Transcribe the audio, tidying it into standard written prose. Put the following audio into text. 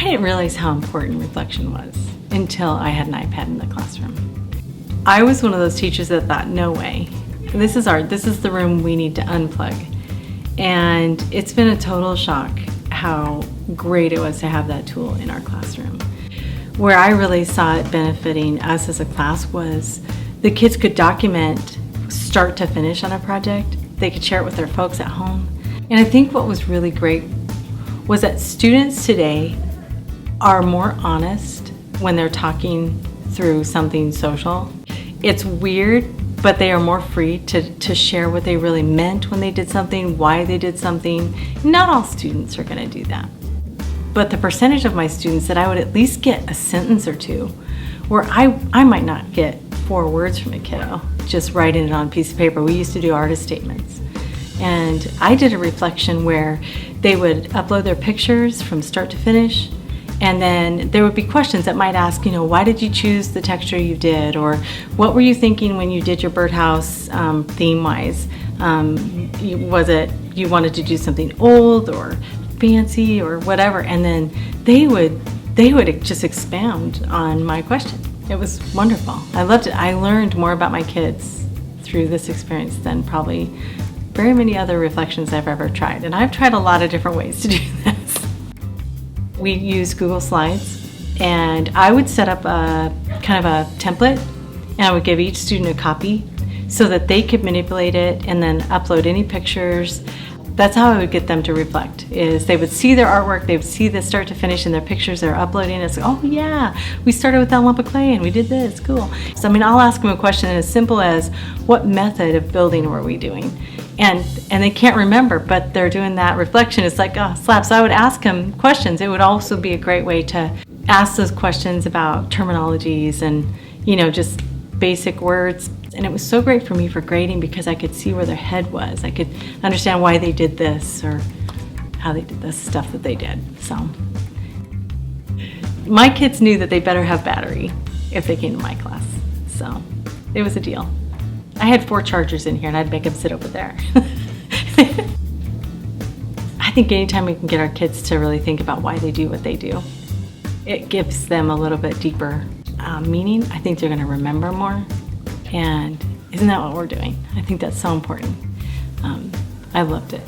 I didn't realize how important reflection was until I had an iPad in the classroom. I was one of those teachers that thought, no way. This is the room we need to unplug. And it's been a total shock how great it was to have that tool in our classroom. Where I really saw it benefiting us as a class was the kids could document start to finish on a project. They could share it with their folks at home. And I think what was really great was that students today are more honest when they're talking through something social. It's weird, but they are more free to share what they really meant when they did something, why they did something. Not all students are going to do that. But the percentage of my students that I would at least get a sentence or two, where I might not get 4 words from a kiddo, just writing it on a piece of paper. We used to do artist statements. And I did a reflection where they would upload their pictures from start to finish, and then there would be questions that might ask, why did you choose the texture you did? Or what were you thinking when you did your birdhouse theme-wise? Was it you wanted to do something old or fancy or whatever? And then they would just expound on my question. It was wonderful. I loved it. I learned more about my kids through this experience than probably very many other reflections I've ever tried. And I've tried a lot of different ways to do this. We use Google Slides, and I would set up a kind of a template, and I would give each student a copy so that they could manipulate it and then upload any pictures. That's how I would get them to reflect, is they would see their artwork, they would see the start to finish in their pictures they're uploading. It's like, oh yeah, we started with that lump of clay and we did this, cool. So I'll ask them a question as simple as, what method of building were we doing? And they can't remember, but they're doing that reflection. It's like, oh, slap. So I would ask them questions. It would also be a great way to ask those questions about terminologies and, just basic words. And it was so great for me for grading because I could see where their head was. I could understand why they did this or how they did this stuff that they did. So my kids knew that they better have battery if they came to my class. So it was a deal. I had 4 chargers in here and I'd make them sit over there. I think anytime we can get our kids to really think about why they do what they do, it gives them a little bit deeper meaning. I think they're going to remember more. And isn't that what we're doing? I think that's so important. I loved it.